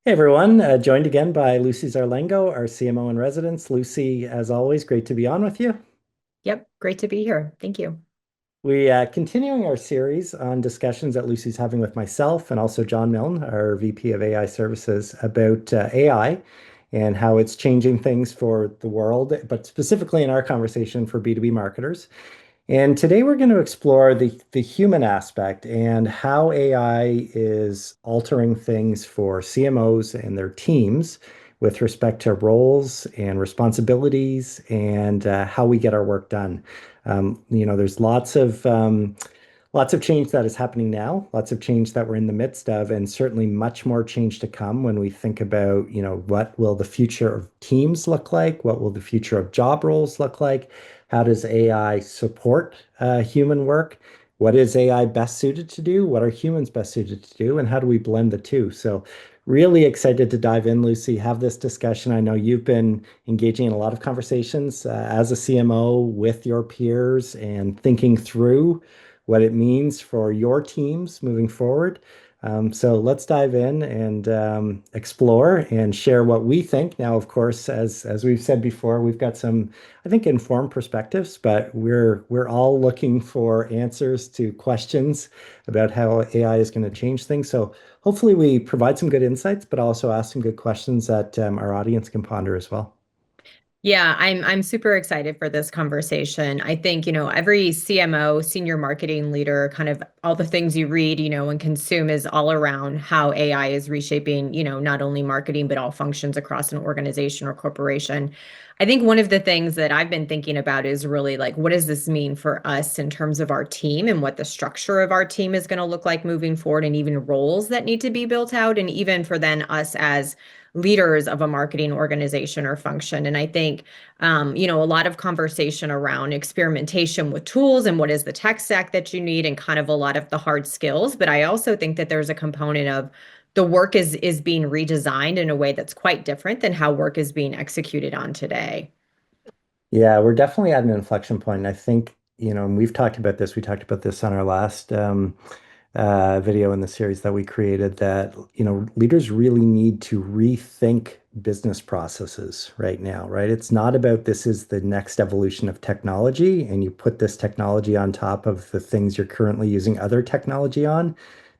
Hey everyone, joined again by Lucy Zango, our CMO in residence. Lucy, as always, great to be on with you. Yep, great to be here. Thank you. We continuing our series on discussions that Lucy's having with myself and also John Milne, our VP of AI Services, about AI and how it's changing things for the world, but specifically in our conversation for B2B marketers. And today we're going to explore the human aspect and how AI is altering things for CMOs and their teams with respect to roles and responsibilities and how we get our work done. There's lots of change that is happening now, lots of change that we're in the midst of, and certainly much more change to come when we think about, what will the future of teams look like? What will the future of job roles look like? How does AI support human work? What is AI best suited to do? What are humans best suited to do? And how do we blend the two? So, really excited to dive in, Lucy, have this discussion. I know you've been engaging in a lot of conversations as a CMO with your peers and thinking through what it means for your teams moving forward. So let's dive in and explore and share what we think. Now, of course, as we've said before, we've got some, I think, informed perspectives, but we're all looking for answers to questions about how AI is going to change things. So hopefully we provide some good insights, but also ask some good questions that our audience can ponder as well. Yeah, I'm super excited for this conversation. I think, every CMO, senior marketing leader, kind of all the things you read, and consume is all around how AI is reshaping, not only marketing, but all functions across an organization or corporation. I think one of the things that I've been thinking about is really like, what does this mean for us in terms of our team and what the structure of our team is going to look like moving forward, and even roles that need to be built out, and even for then us as leaders of a marketing organization or function. And I think, a lot of conversation around experimentation with tools and what is the tech stack that you need and kind of a lot of the hard skills. But I also think that there's a component of the work is being redesigned in a way that's quite different than how work is being executed on today. Yeah, we're definitely at an inflection point. And I think, and we've talked about this, we talked about this on our last video in the series that we created that, leaders really need to rethink business processes right now, right? It's not about this is the next evolution of technology and you put this technology on top of the things you're currently using other technology on.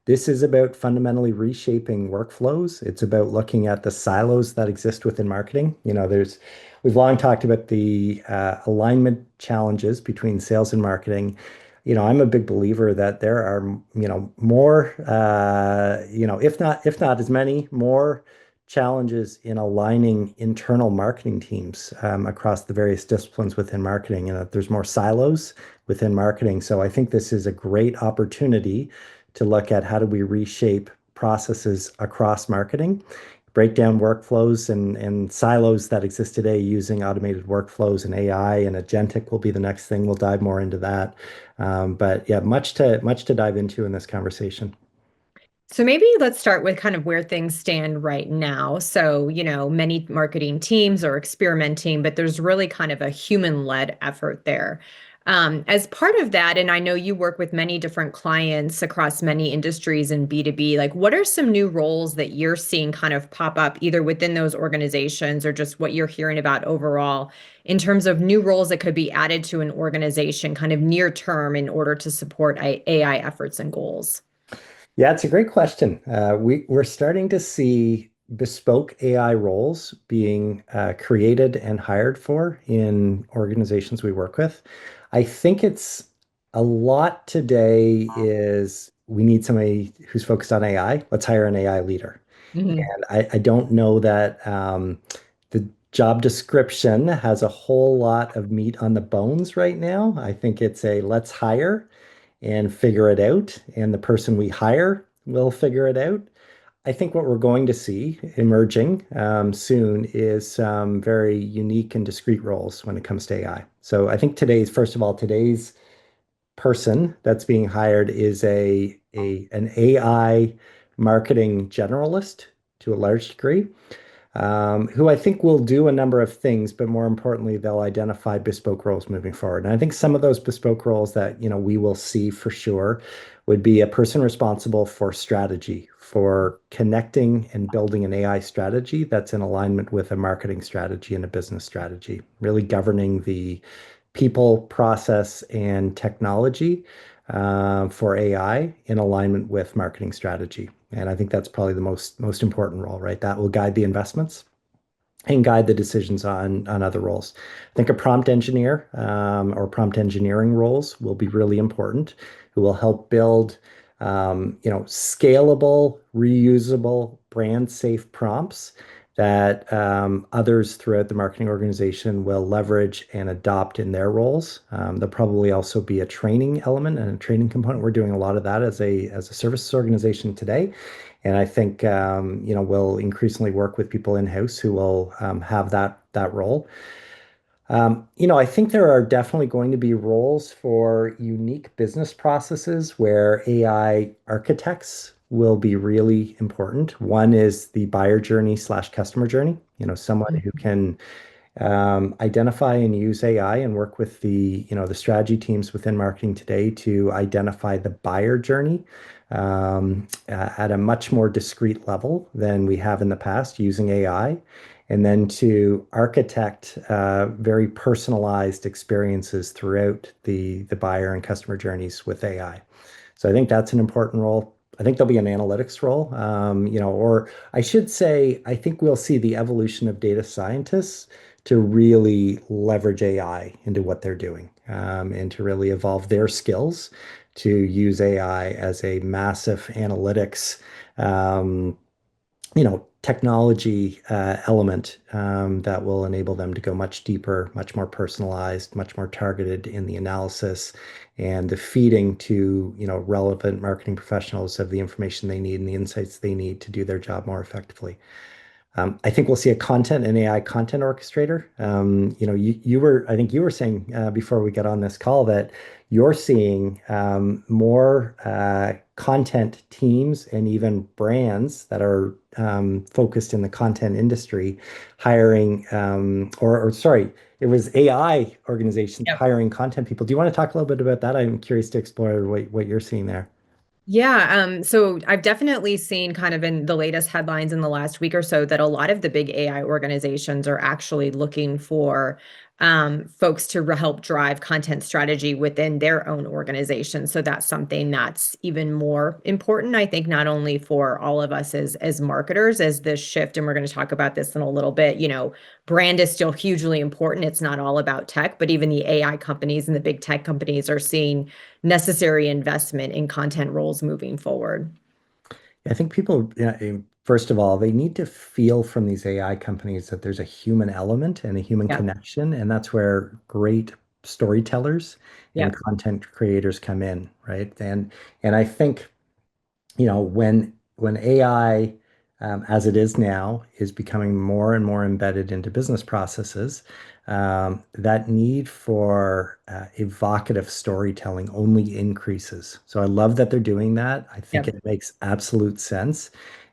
This is about fundamentally reshaping workflows. It's about looking at the silos that exist within marketing. We've long talked about the alignment challenges between sales and marketing. I'm a big believer that there are, more, if not as many, more challenges in aligning internal marketing teams across the various disciplines within marketing, and that there's more silos within marketing. So I think this is a great opportunity to look at how do we reshape processes across marketing, break down workflows and silos that exist today using automated workflows and AI and agentic will be the next thing. We'll dive more into that. But yeah, much to dive into in this conversation. So maybe let's start with kind of where things stand right now. So, many marketing teams are experimenting, but there's really kind of a human-led effort there. As part of that, and I know you work with many different clients across many industries and B2B, like what are some new roles that you're seeing kind of pop up either within those organizations or just what you're hearing about overall in terms of new roles that could be added to an organization kind of near term in order to support AI efforts and goals? Yeah, it's a great question. We're starting to see bespoke AI roles being created and hired for in organizations we work with. I think it's a lot today is we need somebody who's focused on AI. Let's hire an AI leader. Mhm. And I don't know that the job description has a whole lot of meat on the bones right now. I think it's a let's hire and figure it out, and the person we hire will figure it out. I think what we're going to see emerging soon is some very unique and discrete roles when it comes to AI. So I think first of all, today's person that's being hired is an AI marketing generalist to a large degree. who I think will do a number of things, but more importantly, they'll identify bespoke roles moving forward. And I think some of those bespoke roles that, we will see for sure would be a person responsible for strategy, for connecting and building an AI strategy that's in alignment with a marketing strategy and a business strategy, really governing the people, process, and technology for AI in alignment with marketing strategy. And I think that's probably the most important role, right? That will guide the investments and guide the decisions on other roles. I think a prompt engineer or prompt engineering roles will be really important, who will help build scalable, reusable, brand safe prompts that others throughout the marketing organization will leverage and adopt in their roles. There'll probably also be a training element and a training component. We're doing a lot of that as a services organization today. And I think we'll increasingly work with people in-house who will have that role. I think there are definitely going to be roles for unique business processes where AI architects will be really important. One is the buyer journey slash customer journey. Someone who can identify and use AI and work with the strategy teams within marketing today to identify the buyer journey at a much more discrete level than we have in the past using AI, and then to architect very personalized experiences throughout the buyer and customer journeys with AI. So I think that's an important role. I think there'll be an analytics role, or I should say, I think we'll see the evolution of data scientists to really leverage AI into what they're doing, and to really evolve their skills to use AI as a massive analytics, technology element that will enable them to go much deeper, much more personalized, much more targeted in the analysis and the feeding to, relevant marketing professionals of the information they need and the insights they need to do their job more effectively. I think we'll see a content and AI content orchestrator. I think you were saying before we got on this call that you're seeing more content teams and even brands that are focused in the content industry hiring, or sorry, it was AI organizations Yep. hiring content people. Do you want to talk a little bit about that? I'm curious to explore what you're seeing there. Yeah, so I've definitely seen kind of in the latest headlines in the last week or so that a lot of the big AI organizations are actually looking for folks to help drive content strategy within their own organization. So that's something that's even more important, I think, not only for all of us as marketers, as this shift, and we're going to talk about this in a little bit, brand is still hugely important. It's not all about tech, but even the AI companies and the big tech companies are seeing necessary investment in content roles moving forward. I think people, first of all, they need to feel from these AI companies that there's a human element and a human Yep. connection, and that's where great storytellers and Yep. content creators come in, right? And I think when AI, as it is now, is becoming more and more embedded into business processes, that need for evocative storytelling only increases. So I love that they're doing that. I think Yep. it makes absolute sense.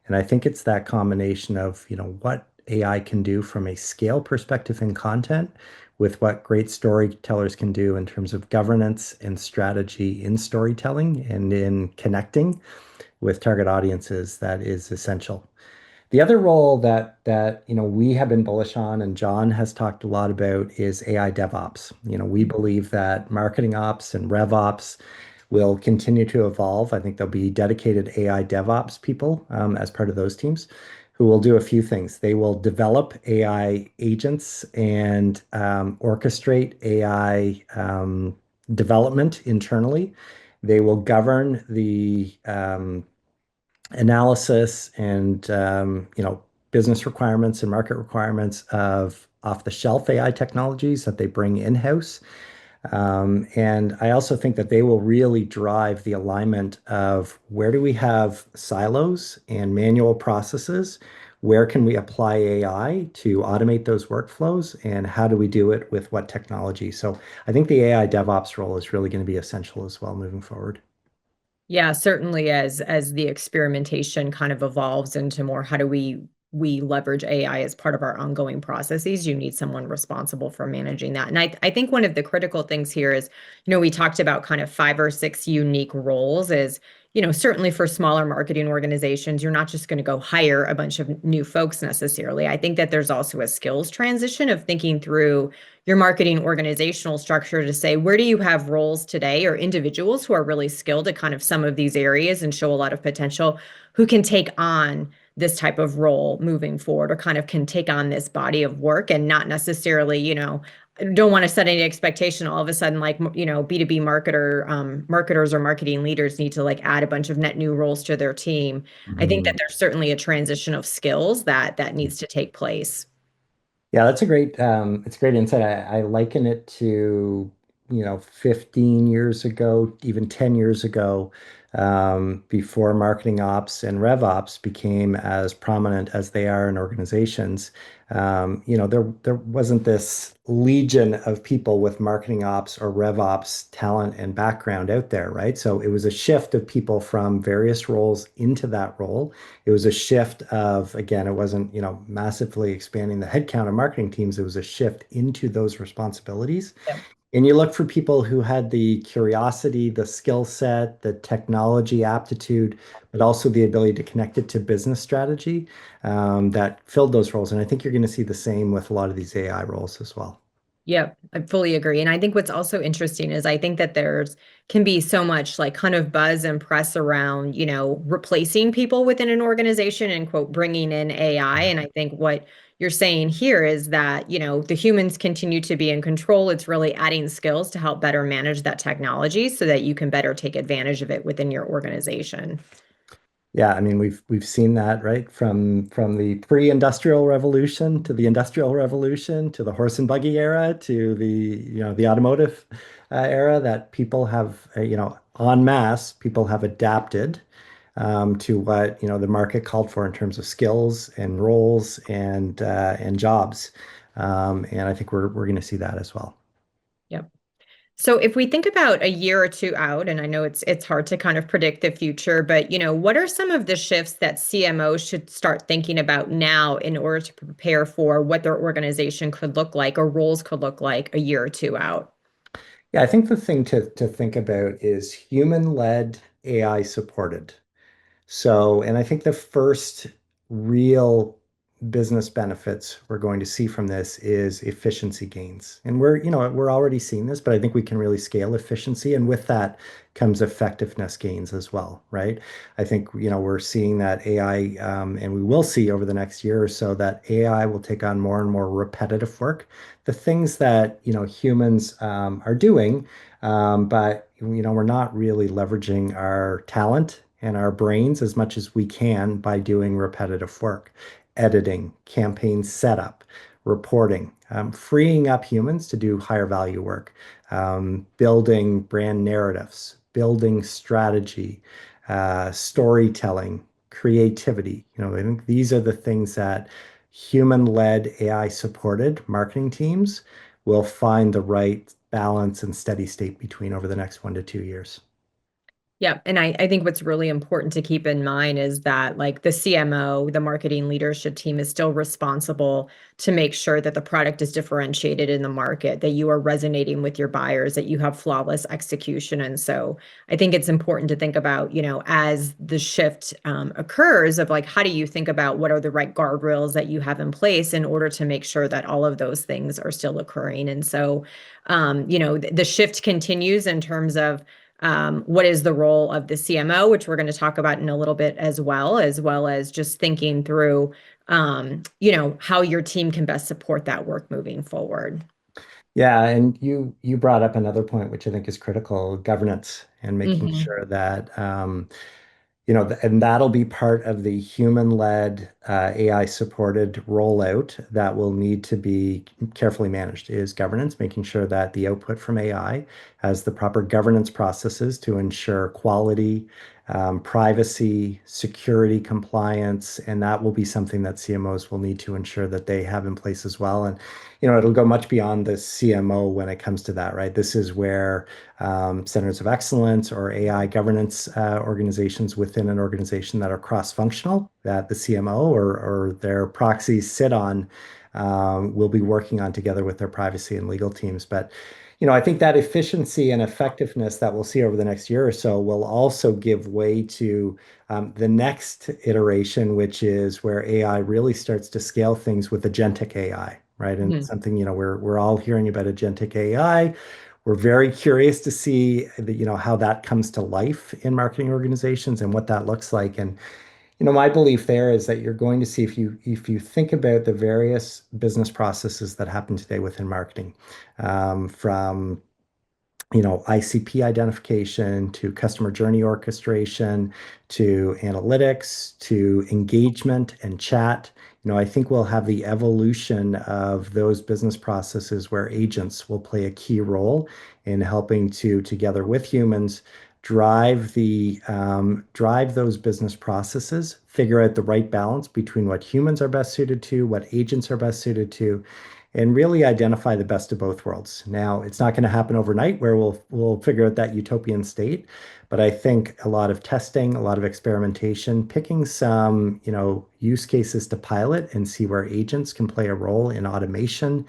And I think it's that combination of, what AI can do from a scale perspective in content with what great storytellers can do in terms of governance and strategy in storytelling and in connecting with target audiences that is essential. The other role that we have been bullish on and John has talked a lot about is AI DevOps. We believe that marketing ops and rev ops will continue to evolve. I think there'll be dedicated AI DevOps people as part of those teams who will do a few things. They will develop AI agents and orchestrate AI development internally. They will govern the analysis and business requirements and market requirements of off-the-shelf AI technologies that they bring in-house. And I also think that they will really drive the alignment of where do we have silos and manual processes? Where can we apply AI to automate those workflows? And how do we do it with what technology? So I think the AI DevOps role is really going to be essential as well moving forward. Yeah, certainly as the experimentation kind of evolves into more how do we we leverage AI as part of our ongoing processes, you need someone responsible for managing that. And I think one of the critical things here is, we talked about kind of 5 or 6 unique roles is, certainly for smaller marketing organizations, you're not just going to go hire a bunch of new folks necessarily. I think that there's also a skills transition of thinking through your marketing organizational structure to say, where do you have roles today or individuals who are really skilled at kind of some of these areas and show a lot of potential, who can take on this type of role moving forward or kind of can take on this body of work and not necessarily, don't want to set any expectation all of a sudden like B2B marketers or marketing leaders need to like add a bunch of net new roles to their team. I think that Mhm. there's certainly a transition of skills that needs to take place. Yeah, that's a it's a great insight. I liken it to, 15 years ago, even 10 years ago, before marketing ops and rev ops became as prominent as they are in organizations. There wasn't this legion of people with marketing ops or rev ops talent and background out there, right? So it was a shift of people from various roles into that role. It was a shift of, again, it wasn't, massively expanding the headcount of marketing teams. It was a shift into those responsibilities. Yep. And you look for people who had the curiosity, the skill set, the technology aptitude, but also the ability to connect it to business strategy, that filled those roles. And I think you're going to see the same with a lot of these AI roles as well. Yep, I fully agree. And I think what's also interesting is I think that there's can be so much like kind of buzz and press around, replacing people within an organization and quote, bringing in AI. And I think what you're saying here is that, the humans continue to be in control. It's really adding skills to help better manage that technology so that you can better take advantage of it within your organization. Yeah, I mean we've seen that, right? From the pre-industrial revolution to the industrial revolution to the horse and buggy era to the automotive era, that people have en masse people have adapted to what the market called for in terms of skills and roles and jobs, and I think we're going to see that as well. Yep. So if we think about a year or two out, and I know it's hard to kind of predict the future, but what are some of the shifts that CMOs should start thinking about now in order to prepare for what their organization could look like or roles could look like a year or two out? Yeah, I think the thing to think about is human-led, AI supported. So, and I think the first real business benefits we're going to see from this is efficiency gains. And we're already seeing this, but I think we can really scale efficiency. And with that comes effectiveness gains as well, right? I think, we're seeing that AI, and we will see over the next year or so that AI will take on more and more repetitive work. The things that, humans are doing, but, we're not really leveraging our talent and our brains as much as we can by doing repetitive work, editing, campaign setup, reporting, freeing up humans to do higher value work, building brand narratives, building strategy, storytelling, creativity. I think these are the things that human-led, AI-supported marketing teams will find the right balance and steady state between over the next 1 to 2 years. Yeah, and I think what's really important to keep in mind is that like the CMO, the marketing leadership team is still responsible to make sure that the product is differentiated in the market, that you are resonating with your buyers, that you have flawless execution. And so I think it's important to think about, as the shift occurs of like, how do you think about what are the right guardrails that you have in place in order to make sure that all of those things are still occurring? And so, the shift continues in terms of what is the role of the CMO, which we're going to talk about in a little bit as well as just thinking through, how your team can best support that work moving forward. Yeah, and you brought up another point which I think is critical, governance and making Hmm. sure that and that'll be part of the human-led, AI-supported rollout that will need to be carefully managed is governance, making sure that the output from AI has the proper governance processes to ensure quality, privacy, security compliance, and that will be something that CMOs will need to ensure that they have in place as well. And it'll go much beyond the CMO when it comes to that, right? This is where centers of excellence or AI governance organizations within an organization that are cross-functional, that the CMO or their proxies sit on, will be working on together with their privacy and legal teams. But I think that efficiency and effectiveness that we'll see over the next year or so will also give way to the next iteration, which is where AI really starts to scale things with agentic AI, right? And Mhm. something, we're all hearing about agentic AI. We're very curious to see how that comes to life in marketing organizations and what that looks like. And my belief there is that you're going to see, if you think about the various business processes that happen today within marketing, from ICP identification to customer journey orchestration to analytics to engagement and chat. I think we'll have the evolution of those business processes where agents will play a key role in helping to, together with humans, drive those business processes, figure out the right balance between what humans are best suited to, what agents are best suited to, and really identify the best of both worlds. Now, it's not going to happen overnight where we'll figure out that utopian state, but I think a lot of testing, a lot of experimentation, picking some, use cases to pilot and see where agents can play a role in automation,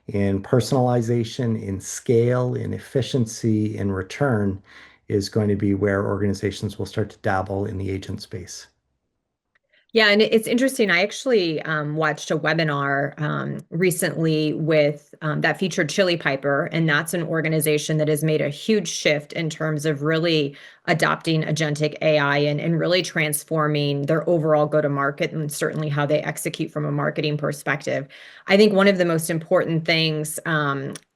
in personalization, in scale, in efficiency, in return is going to be where organizations will start to dabble in the agent space. Yeah, and it's interesting. I actually watched a webinar recently with that featured Chili Piper, and that's an organization that has made a huge shift in terms of really adopting agentic AI and really transforming their overall go-to-market and certainly how they execute from a marketing perspective. I think one of the most important things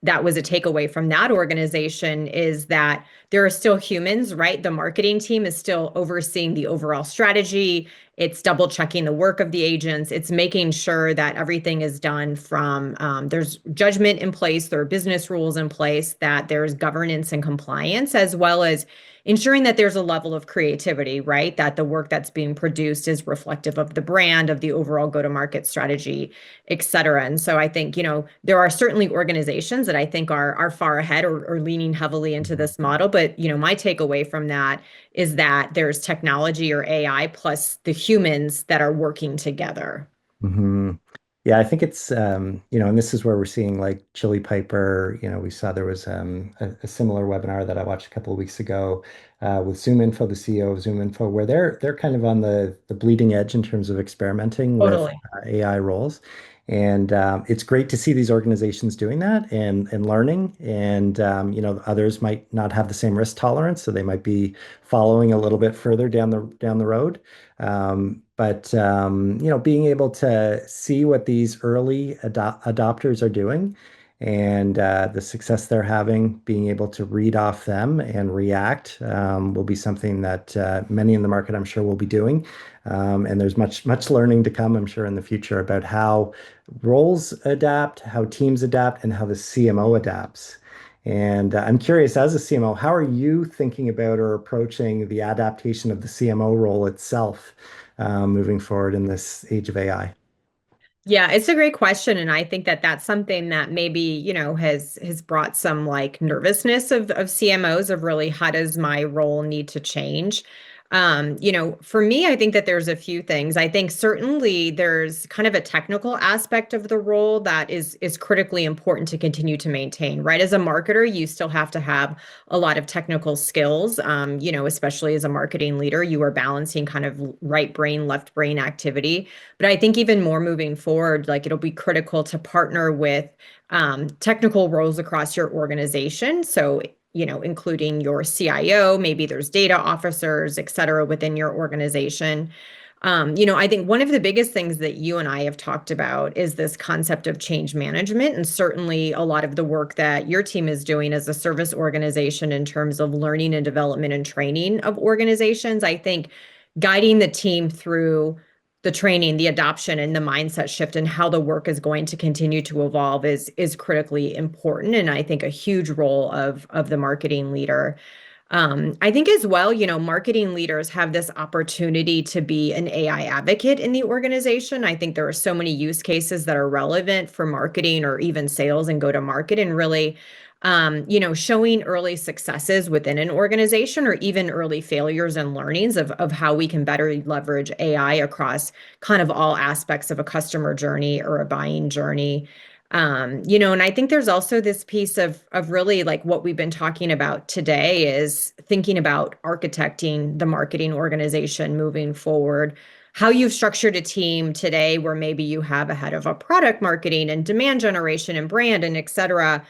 that was a takeaway from that organization is that there are still humans, right? The marketing team is still overseeing the overall strategy. It's double checking the work of the agents. It's making sure that everything is done from there's judgment in place, there are business rules in place, that there's governance and compliance, as well as ensuring that there's a level of creativity, right? That the work that's being produced is reflective of the brand, of the overall go-to-market strategy, et cetera. And so I think, there are certainly organizations that I think are far ahead or leaning heavily into Mhm. this model. But, my takeaway from that is that there's technology or AI plus the humans that are working together. hmm Yeah, I think it's and this is where we're seeing like Chili Piper. We saw there was a similar webinar that I watched a couple of weeks ago with ZoomInfo, the CEO of ZoomInfo, where they're kind of on the bleeding edge in terms of experimenting with Totally. AI roles. And it's great to see these organizations doing that and learning. And others might not have the same risk tolerance, so they might be following a little bit further down the road. But being able to see what these early adopters are doing and the success they're having, being able to read off them and react will be something that many in the market, I'm sure, will be doing. And there's much learning to come, I'm sure, in the future about how roles adapt, how teams adapt, and how the CMO adapts. And I'm curious, as a CMO, how are you thinking about or approaching the adaptation of the CMO role itself moving forward in this age of AI? Yeah, it's a great question, and I think that that's something that maybe, has brought some like nervousness of CMOs of really how does my role need to change? For me, I think that there's a few things. I think certainly there's kind of a technical aspect of the role that is critically important to continue to maintain, right? As a marketer, you still have to have a lot of technical skills. Especially as a marketing leader, you are balancing kind of right brain, left brain activity. But I think even more moving forward, like it'll be critical to partner with technical roles across your organization. So, including your CIO, maybe there's data officers, et cetera, within your organization. I think one of the biggest things that you and I have talked about is this concept of change management. And certainly a lot of the work that your team is doing as a service organization in terms of learning and development and training of organizations. I think guiding the team through the training, the adoption, and the mindset shift and how the work is going to continue to evolve is critically important. And I think a huge role of the marketing leader. I think as well, marketing leaders have this opportunity to be an AI advocate in the organization. I think there are so many use cases that are relevant for marketing or even sales and go to market and really, showing early successes within an organization or even early failures and learnings of how we can better leverage AI across kind of all aspects of a customer journey or a buying journey. And I think there's also this piece of really like what we've been talking about today is thinking about architecting the marketing organization moving forward. How you've structured a team today, where maybe you have a head of a product marketing and demand generation and brand and et cetera,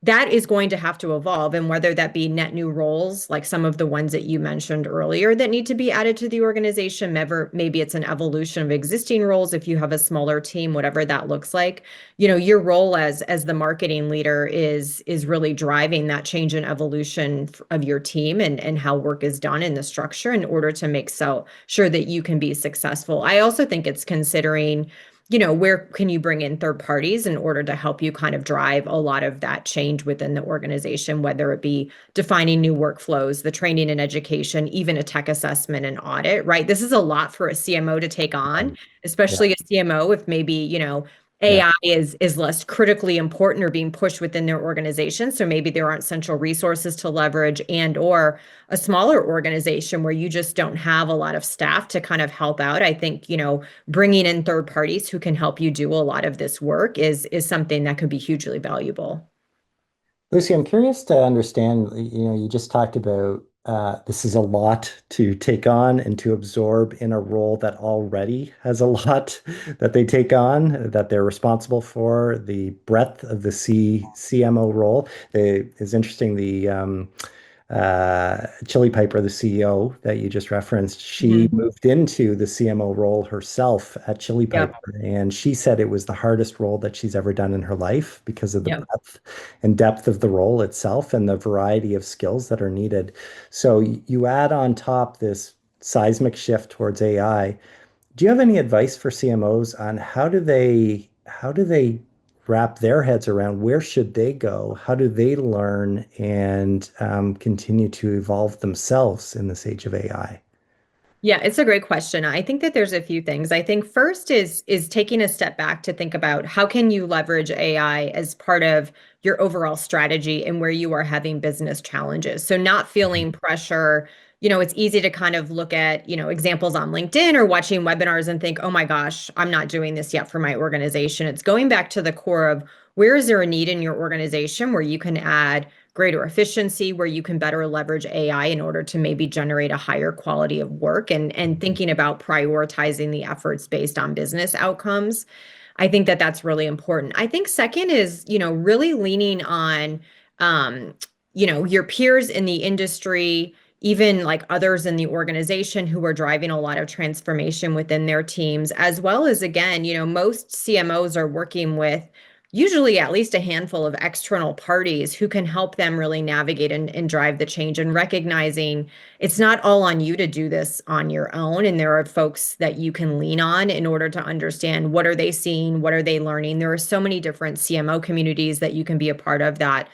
that is going to have to evolve. And whether that be net new roles, like some of the ones that you mentioned earlier that need to be added to the organization, maybe it's an evolution of existing roles if you have a smaller team, whatever that looks like. Your role as the marketing leader is really driving that change and evolution of your team and how work is done in the structure in order to make so sure that you can be successful. I also think it's considering where can you bring in third parties in order to help you kind of drive a lot of that change within the organization, whether it be defining new workflows, the training and education, even a tech assessment and audit, right? This is a lot for a CMO to take on, Yeah, especially a CMO if maybe, yeah. AI is less critically important or being pushed within their organization. So maybe there aren't central resources to leverage and or a smaller organization where you just don't have a lot of staff to kind of help out. I think, bringing in third parties who can help you do a lot of this work is something that could be hugely valuable. Lucy, I'm curious to understand, you just talked about this is a lot to take on and to absorb in a role that already has a lot that they take on, that they're responsible for, the breadth of the CMO role. Is interesting, Chili Piper, the CEO that you just referenced, she Mhm. moved into the CMO role herself at Chili Yep. Piper, and she said it was the hardest role that she's ever done in her life because of the Yep. breadth and depth of the role itself and the variety of skills that are needed. So you add on top this seismic shift towards AI. Do you have any advice for CMOs on how do they wrap their heads around where should they go? How do they learn and continue to evolve themselves in this age of AI? Yeah, it's a great question. I think that there's a few things. I think first is taking a step back to think about how can you leverage AI as part of your overall strategy and where you are having business challenges. So not feeling pressure. It's easy to kind of look at, examples on LinkedIn or watching webinars and think, "Oh my gosh, I'm not doing this yet for my organization." It's going back to the core of where is there a need in your organization where you can add greater efficiency, where you can better leverage AI in order to maybe generate a higher quality of work and thinking about prioritizing the efforts based on business outcomes. I think that that's really important. I think second is, really leaning on, um, your peers in the industry, even like others in the organization who are driving a lot of transformation within their teams, as well as, again, most CMOs are working with usually at least a handful of external parties who can help them really navigate and drive the change and recognizing it's not all on you to do this on your own. And there are folks that you can lean on in order to understand what are they seeing, what are they learning. There are so many different CMO communities that you can be a part of that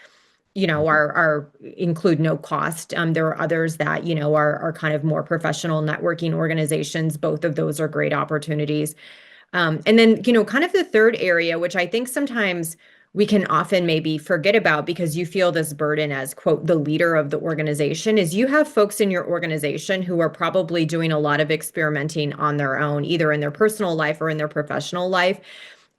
are include no cost. There are others that are kind of more professional networking organizations. Both of those are great opportunities. And then, kind of the third area, which I think sometimes we can often maybe forget about because you feel this burden as, quote, the leader of the organization, is you have folks in your organization who are probably doing a lot of experimenting on their own, either in their personal life or in their professional life,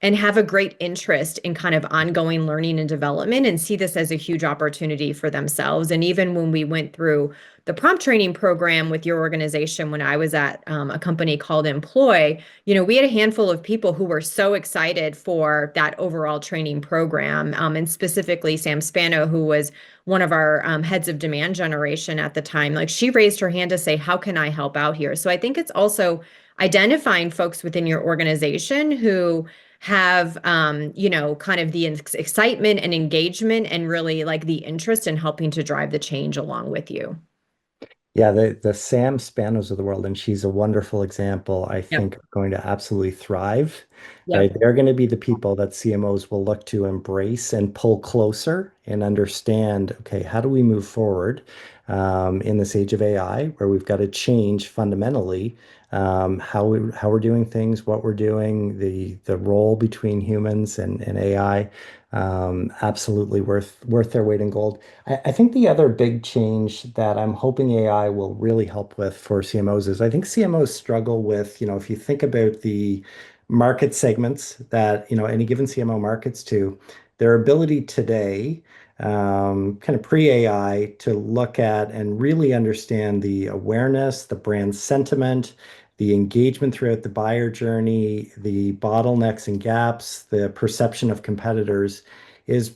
and have a great interest in kind of ongoing learning and development and see this as a huge opportunity for themselves. And even when we went through the prompt training program with your organization, when I was at a company called Employ, we had a handful of people who were so excited for that overall training program. And specifically Sam Spano, who was one of our heads of demand generation at the time, like she raised her hand to say, how can I help out here? So I think it's also identifying folks within your organization who have kind of the excitement and engagement and really like the interest in helping to drive the change along with you. Yeah, the Sam Spanos of the world, and she's a wonderful example, I Yep. think, are going to absolutely thrive right? Yep. They're going to be the people that CMOs will look to embrace and pull closer and understand, okay, how do we move forward in this age of AI where we've got to change fundamentally how we're doing things, what we're doing, the role between humans and AI. Absolutely worth their weight in gold. I think the other big change that I'm hoping AI will really help with for CMOs is I think CMOs struggle with, if you think about the market segments that, any given CMO markets to, their ability today, kind of pre-AI, to look at and really understand the awareness, the brand sentiment, the engagement throughout the buyer journey, the bottlenecks and gaps, the perception of competitors is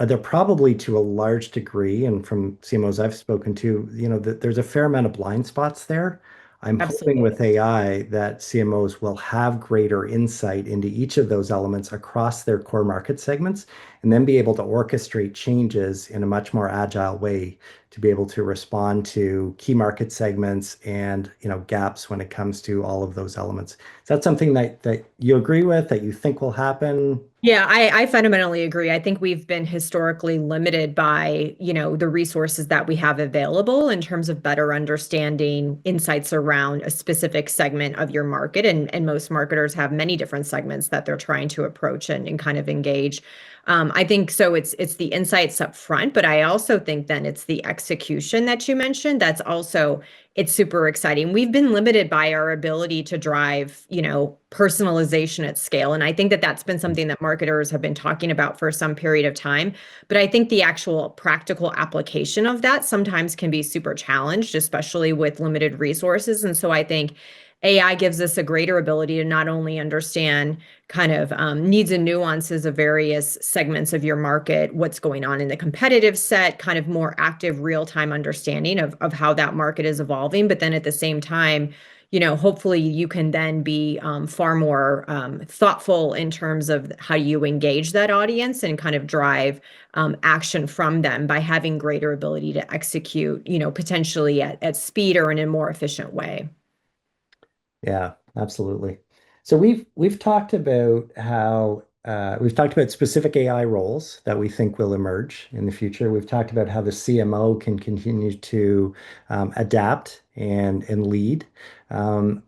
they're probably to a large degree, and from CMOs I've spoken to, that there's a fair amount of blind spots there. I'm hoping Absolutely. with AI that CMOs will have greater insight into each of those elements across their core market segments and then be able to orchestrate changes in a much more agile way to be able to respond to key market segments and, gaps when it comes to all of those elements. Is that something that you agree with, that you think will happen? Yeah, I fundamentally agree. I think we've been historically limited by, the resources that we have available in terms of better understanding insights around a specific segment of your market. And most marketers have many different segments that they're trying to approach and kind of engage. I think so it's the insights up front, but I also think then it's the execution that you mentioned. That's also it's super exciting. We've been limited by our ability to drive, personalization at scale. And I think that that's been something that marketers have been talking about for some period of time. But I think the actual practical application of that sometimes can be super challenged, especially with limited resources. And so I think AI gives us a greater ability to not only understand kind of needs and nuances of various segments of your market, what's going on in the competitive set, kind of more active real-time understanding of how that market is evolving. But then at the same time, hopefully you can then be far more thoughtful in terms of how you engage that audience and kind of drive action from them by having greater ability to execute, potentially at speed or in a more efficient way. Yeah, absolutely. So we've talked about how we've talked about specific AI roles that we think will emerge in the future. We've talked about how the CMO can continue to adapt and lead. Um,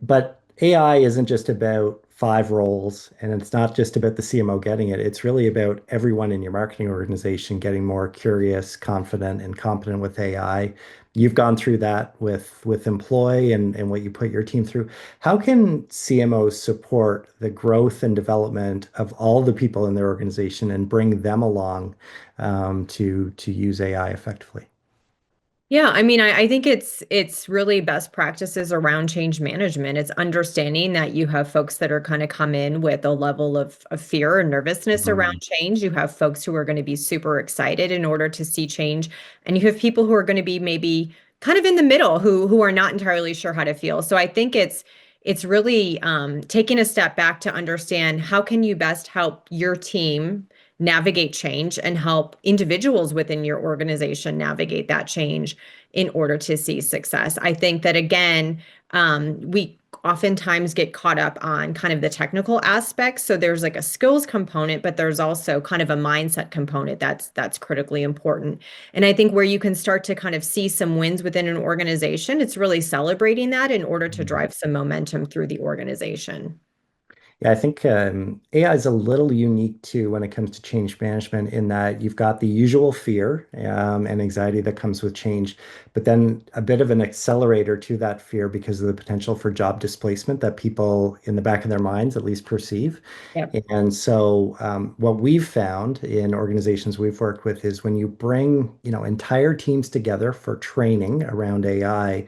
but AI isn't just about five roles, and it's not just about the CMO getting it. It's really about everyone in your marketing organization getting more curious, confident, and competent with AI. You've gone through that with Employ and what you put your team through. How can CMOs support the growth and development of all the people in their organization and bring them along to use AI effectively? Yeah, I mean, I think it's really best practices around change management. It's understanding that you have folks that are kind of come in with a level of fear and nervousness around Mhm. change. You have folks who are going to be super excited in order to see change, and you have people who are going to be maybe kind of in the middle who are not entirely sure how to feel. So I think it's really taking a step back to understand how can you best help your team navigate change and help individuals within your organization navigate that change in order to see success. I think that again, we oftentimes get caught up on kind of the technical aspects. So there's like a skills component, but there's also kind of a mindset component that's critically important. And I think where you can start to kind of see some wins within an organization, it's really celebrating that in order to drive some momentum through the organization. Yeah, I think AI is a little unique too when it comes to change management in that you've got the usual fear and anxiety that comes with change, but then a bit of an accelerator to that fear because of the potential for job displacement that people in the back of their minds at least perceive. Yep. And so, what we've found in organizations we've worked with is when you bring, entire teams together for training around AI,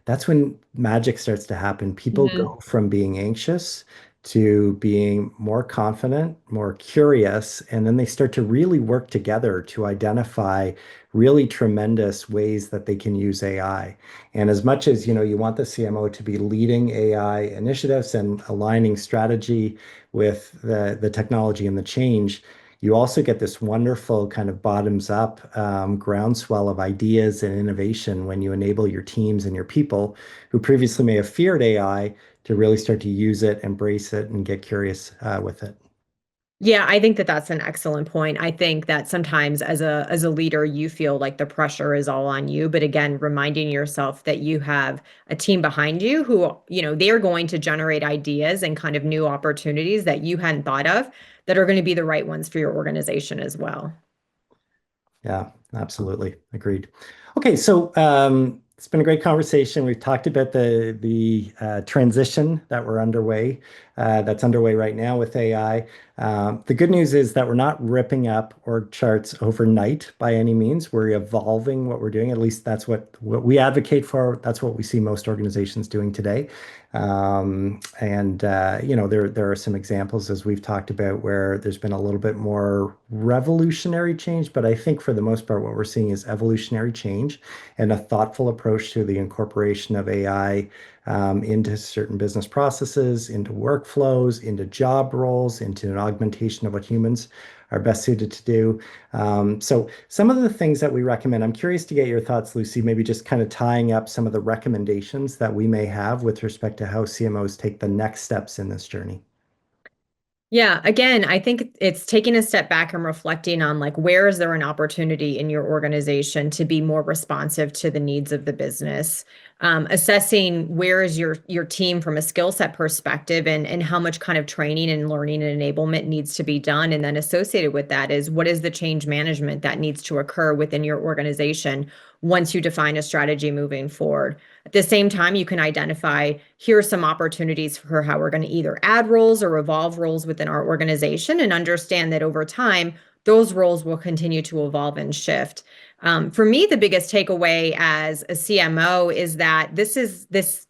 that's when magic starts to happen. People Mhm. go from being anxious to being more confident, more curious, and then they start to really work together to identify really tremendous ways that they can use AI. And as much as, you want the CMO to be leading AI initiatives and aligning strategy with the technology and the change, you also get this wonderful kind of bottoms up groundswell of ideas and innovation when you enable your teams and your people who previously may have feared AI to really start to use it, embrace it, and get curious with it. Yeah, I think that that's an excellent point. I think that sometimes as a leader, you feel like the pressure is all on you, but again, reminding yourself that you have a team behind you who, they're going to generate ideas and kind of new opportunities that you hadn't thought of that are going to be the right ones for your organization as well. Yeah, absolutely. Agreed. Okay, so it's been a great conversation. We've talked about the transition that we're underway, that's underway right now with AI. The good news is that we're not ripping up org charts overnight by any means. We're evolving what we're doing. At least that's what we advocate for. That's what we see most organizations doing today. There are some examples, as we've talked about, where there's been a little bit more revolutionary change, but I think for the most part, what we're seeing is evolutionary change and a thoughtful approach to the incorporation of AI into certain business processes, into workflows, into job roles, into an augmentation of what humans are best suited to do. So some of the things that we recommend, I'm curious to get your thoughts, Lucy, maybe just kind of tying up some of the recommendations that we may have with respect to how CMOs take the next steps in this journey. Yeah, again, I think it's taking a step back and reflecting on like where is there an opportunity in your organization to be more responsive to the needs of the business. Assessing where is your team from a skill set perspective and how much kind of training and learning and enablement needs to be done. And then associated with that is what is the change management that needs to occur within your organization once you define a strategy moving forward. At the same time, you can identify here are some opportunities for how we're going to either add roles or evolve roles within our organization and understand that over time, those roles will continue to evolve and shift. For me, the biggest takeaway as a CMO is that this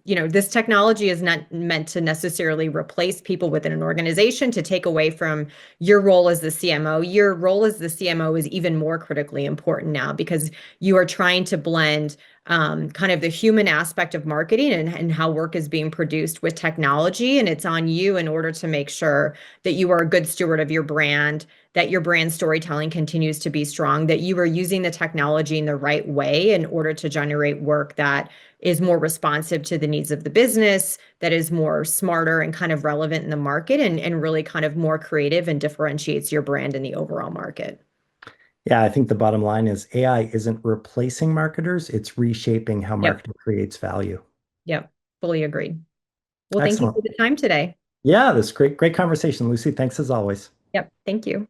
technology is not meant to necessarily replace people within an organization to take away from your role as the CMO. Your role as the CMO is even more critically important now because you are trying to blend kind of the human aspect of marketing and how work is being produced with technology. And it's on you in order to make sure that you are a good steward of your brand, that your brand storytelling continues to be strong, that you are using the technology in the right way in order to generate work that is more responsive to the needs of the business, that is more smarter and kind of relevant in the market and really kind of more creative and differentiates your brand in the overall market. Yeah, I think the bottom line is AI isn't replacing marketers, it's reshaping how Yep. marketing creates value. Yep. Fully agreed. Well, thank you Excellent. for the time today. Yeah, this great conversation, Lucy. Thanks as always. Yep. Thank you.